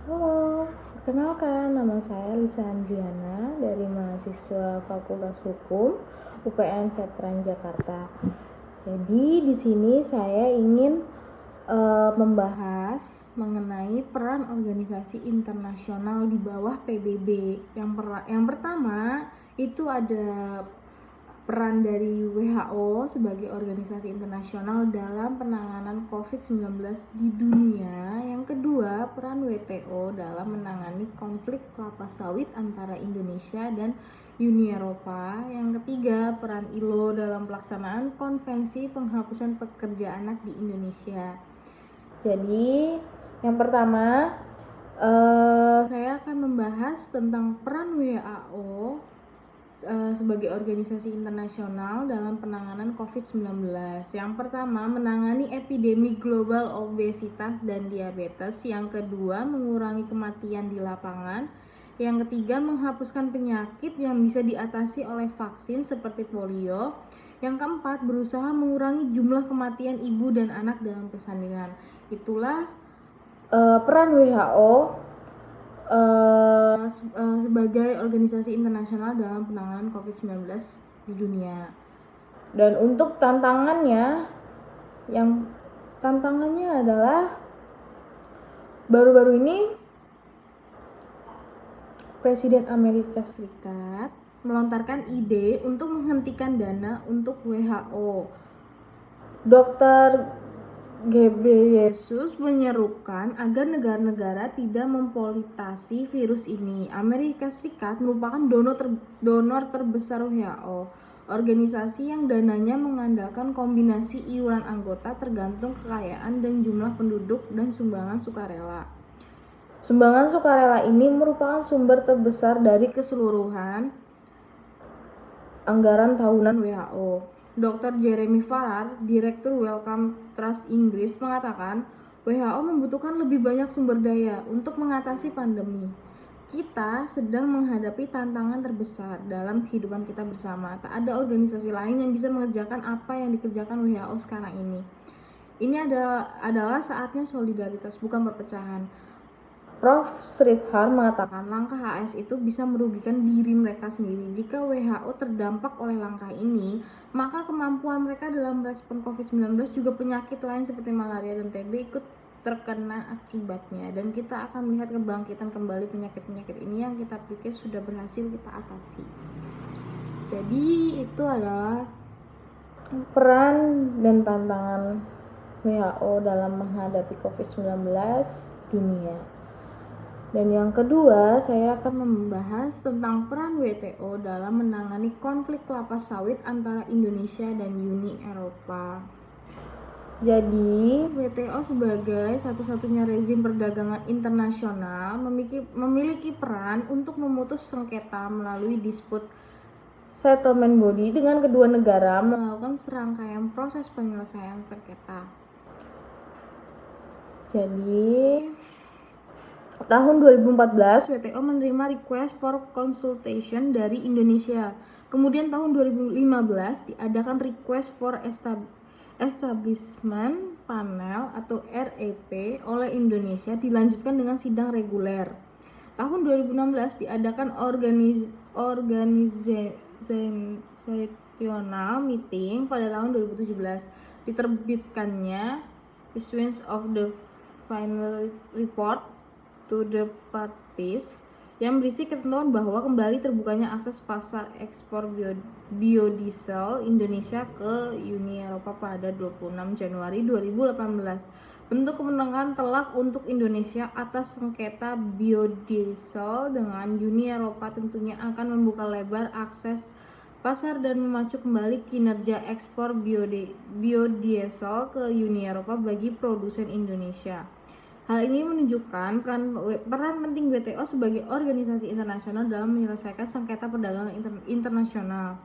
Halo, perkenalkan nama saya Lisa Andriana dari mahasiswa Fakultas Hukum UPN Veteran Jakarta. Jadi di sini saya ingin membahas mengenai peran organisasi internasional di bawah PBB. Yang pertama itu ada peran dari WHO sebagai organisasi internasional dalam penanganan COVID-19 di dunia. Yang kedua, peran WTO dalam menangani konflik kelapa sawit antara Indonesia dan Uni Eropa. Yang ketiga, peran ILO dalam pelaksanaan konvensi penghapusan pekerja anak di Indonesia. Jadi, yang pertama, saya akan membahas tentang peran WHO sebagai organisasi internasional dalam penanganan COVID-19. Yang pertama, menangani epidemi global obesitas dan diabetes. Yang kedua, mengurangi kematian di lapangan. Yang ketiga, menghapuskan penyakit yang bisa diatasi oleh vaksin seperti polio. Yang keempat, berusaha mengurangi jumlah kematian ibu dan anak dalam persalinan. Itulah peran WHO sebagai organisasi internasional dalam penanganan COVID-19 di dunia. Dan untuk tantangannya adalah baru-baru ini Presiden Amerika Serikat melontarkan ide untuk menghentikan dana untuk WHO. Dr. Ghebreyesus menyerukan agar negara-negara tidak mempolitisasi virus ini. Amerika Serikat merupakan donor terbesar WHO, organisasi yang dananya mengandalkan kombinasi iuran anggota tergantung kekayaan dan jumlah penduduk dan sumbangan sukarela. Sumbangan sukarela ini merupakan sumber terbesar dari keseluruhan anggaran tahunan WHO. Dr. Jeremy Farrar, Direktur Wellcome Trust Inggris, mengatakan WHO membutuhkan lebih banyak sumber daya untuk mengatasi pandemi. Kita sedang menghadapi tantangan terbesar dalam kehidupan kita bersama. Tak ada organisasi lain yang bisa mengerjakan apa yang dikerjakan WHO sekarang ini. Ini adalah saatnya solidaritas, bukan perpecahan. Prof. Sridhar mengatakan langkah AS itu bisa merugikan diri mereka sendiri. Jika WHO terdampak oleh langkah ini, maka kemampuan mereka dalam respon COVID-19 juga penyakit lain seperti malaria dan TB ikut terkena akibatnya. Dan kita akan melihat kebangkitan kembali penyakit-penyakit ini yang kita pikir sudah berhasil kita atasi. Jadi itu adalah peran dan tantangan WHO dalam menghadapi COVID-19 dunia. Dan yang kedua, saya akan membahas tentang peran WTO dalam menangani konflik kelapa sawit antara Indonesia dan Uni Eropa. Jadi, WTO sebagai satu-satunya rezim perdagangan internasional memiliki peran untuk memutus sengketa melalui dispute settlement body dengan kedua negara melakukan serangkaian proses penyelesaian sengketa. Jadi, tahun 2014, WTO menerima request for consultation dari Indonesia. Kemudian tahun 2015 diadakan request for establishment panel atau REP oleh Indonesia, dilanjutkan dengan sidang reguler. Tahun 2016 diadakan organizational meeting pada tahun 2017. Diterbitkannya issuance of the final report to the parties yang berisi ketentuan bahwa kembali terbukanya akses pasar ekspor biodiesel Indonesia ke Uni Eropa pada 26 Januari 2018. Bentuk kemenangan telak untuk Indonesia atas sengketa biodiesel dengan Uni Eropa tentunya akan membuka lebar akses pasar dan memacu kembali kinerja ekspor biodiesel ke Uni Eropa bagi produsen Indonesia. Hal ini menunjukkan peran penting WTO sebagai organisasi internasional dalam menyelesaikan sengketa perdagangan internasional.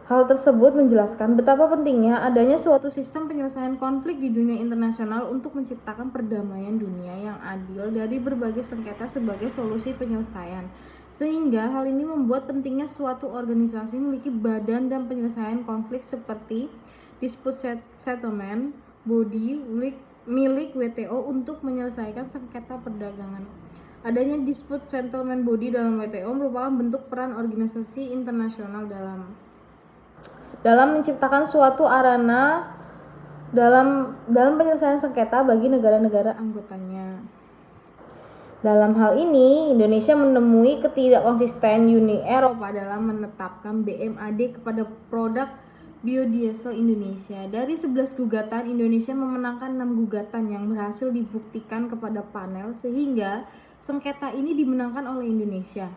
Hal tersebut menjelaskan betapa pentingnya adanya suatu sistem penyelesaian konflik di dunia internasional untuk menciptakan perdamaian dunia yang adil dari berbagai sengketa sebagai solusi penyelesaian. Sehingga hal ini membuat pentingnya suatu organisasi memiliki badan dan penyelesaian konflik seperti dispute settlement body, milik WTO untuk menyelesaikan sengketa perdagangan. Adanya Dispute Settlement Body dalam WTO merupakan bentuk peran organisasi internasional dalam menciptakan suatu arena dalam penyelesaian sengketa bagi negara-negara anggotanya. Dalam hal ini, Indonesia menemui ketidakkonsisten Uni Eropa dalam menetapkan BMAD kepada produk biodiesel Indonesia. Dari 11 gugatan, Indonesia memenangkan 6 gugatan yang berhasil dibuktikan kepada panel sehingga sengketa ini dimenangkan oleh Indonesia.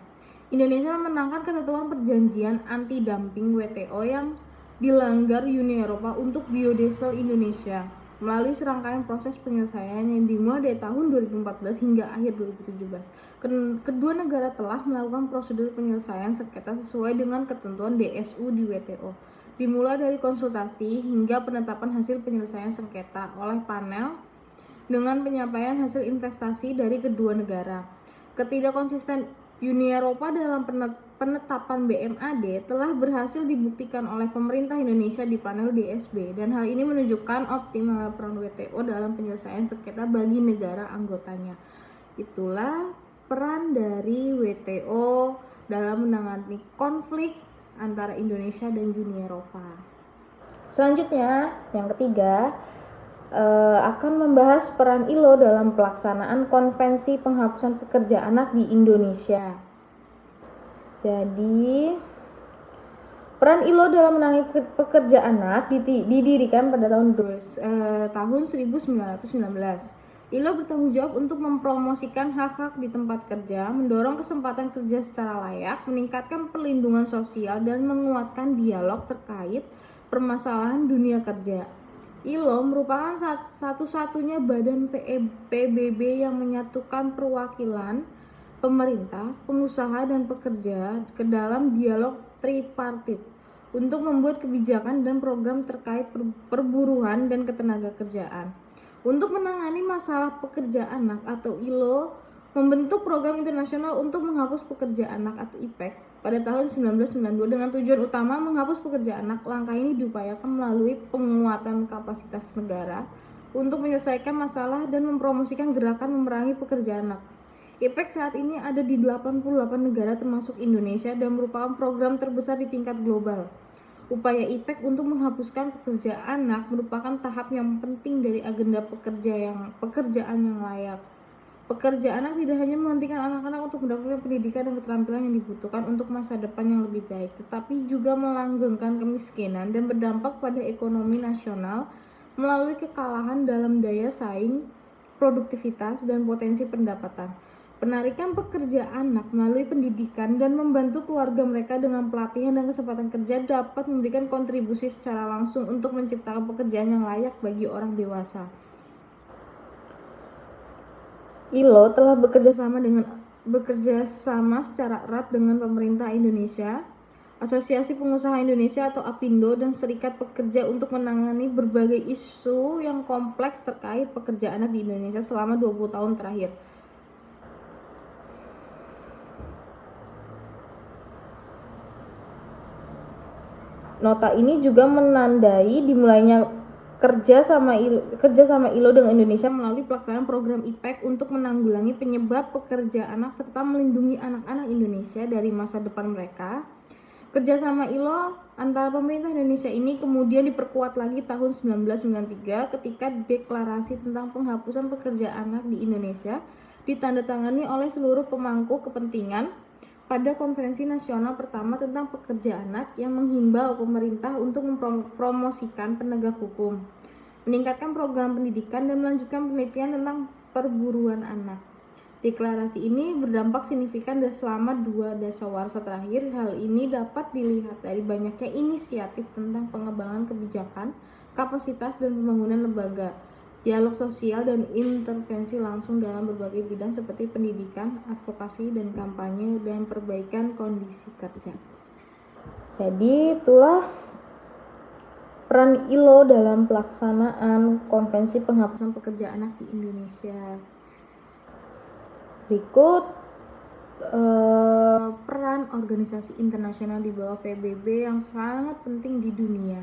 Indonesia memenangkan ketentuan perjanjian anti-dumping WTO yang dilanggar Uni Eropa untuk biodiesel Indonesia melalui serangkaian proses penyelesaian yang dimulai dari tahun 2014 hingga akhir 2017. Kedua negara telah melakukan prosedur penyelesaian sengketa sesuai dengan ketentuan DSU di WTO, dimulai dari konsultasi hingga penetapan hasil penyelesaian sengketa oleh panel dengan penyampaian hasil investasi dari kedua negara. Ketidakkonsisten Uni Eropa dalam penetapan BMAD telah berhasil dibuktikan oleh pemerintah Indonesia di panel DSB, dan hal ini menunjukkan optimal peran WTO dalam penyelesaian sengketa bagi negara anggotanya. Itulah peran dari WTO dalam menangani konflik antara Indonesia dan Uni Eropa. Selanjutnya, yang ketiga, akan membahas peran ILO dalam pelaksanaan Konvensi Penghapusan Pekerja Anak di Indonesia. Jadi, peran ILO dalam menangani pekerja anak didirikan pada tahun 1919. ILO bertanggung jawab untuk mempromosikan hak-hak di tempat kerja, mendorong kesempatan kerja secara layak, meningkatkan perlindungan sosial, dan menguatkan dialog terkait permasalahan dunia kerja. ILO merupakan satu-satunya badan PBB yang menyatukan perwakilan pemerintah, pengusaha, dan pekerja ke dalam dialog tripartit untuk membuat kebijakan dan program terkait perburuhan dan ketenagakerjaan. Untuk menangani masalah pekerja anak atau ILO membentuk program internasional untuk menghapus pekerja anak atau IPEC pada tahun 1992 dengan tujuan utama menghapus pekerja anak. Langkah ini diupayakan melalui penguatan kapasitas negara untuk menyelesaikan masalah dan mempromosikan gerakan memerangi pekerja anak. IPEC saat ini ada di 88 negara termasuk Indonesia dan merupakan program terbesar di tingkat global. Upaya IPEC untuk menghapuskan pekerja anak merupakan tahap yang penting dari agenda pekerjaan yang layak. Pekerja anak tidak hanya menghentikan anak-anak untuk mendapatkan pendidikan dan keterampilan yang dibutuhkan untuk masa depan yang lebih baik, tetapi juga melanggengkan kemiskinan dan berdampak pada ekonomi nasional melalui kekalahan dalam daya saing, produktivitas, dan potensi pendapatan. Penarikan pekerja anak melalui pendidikan dan membantu keluarga mereka dengan pelatihan dan kesempatan kerja dapat memberikan kontribusi secara langsung untuk menciptakan pekerjaan yang layak bagi orang dewasa. ILO telah bekerja sama secara erat dengan pemerintah Indonesia, Asosiasi Pengusaha Indonesia atau APindo, dan Serikat Pekerja untuk menangani berbagai isu yang kompleks terkait pekerja anak di Indonesia selama 20 tahun terakhir. Nota ini juga menandai dimulainya kerja sama ILO dengan Indonesia melalui pelaksanaan program IPEC untuk menanggulangi penyebab pekerja anak serta melindungi anak-anak Indonesia dari masa depan mereka. Kerjasama ILO antara pemerintah Indonesia ini kemudian diperkuat lagi tahun 1993 ketika deklarasi tentang penghapusan pekerja anak di Indonesia ditandatangani oleh seluruh pemangku kepentingan pada konferensi nasional pertama tentang pekerja anak yang menghimbau pemerintah untuk mempromosikan penegak hukum, meningkatkan program pendidikan, dan melanjutkan penelitian tentang perburuan anak. Deklarasi ini berdampak signifikan selama 2 dasawarsa terakhir. Hal ini dapat dilihat dari banyaknya inisiatif tentang pengembangan kebijakan, kapasitas, dan pembangunan lembaga, dialog sosial, dan intervensi langsung dalam berbagai bidang seperti pendidikan, advokasi, dan kampanye, dan perbaikan kondisi kerja. Jadi itulah peran ILO dalam pelaksanaan Konvensi Penghapusan Pekerja Anak di Indonesia. Berikut peran organisasi internasional di bawah PBB yang sangat penting di dunia.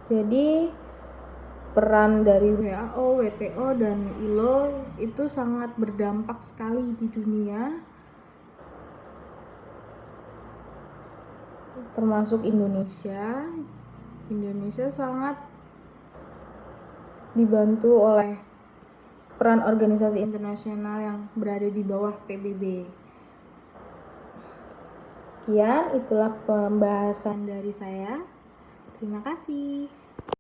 Jadi peran dari WHO, WTO, dan ILO itu sangat berdampak sekali di dunia, termasuk Indonesia. Indonesia sangat dibantu oleh peran organisasi internasional yang berada di bawah PBB. Sekian, itulah pembahasan dari saya. Terima kasih.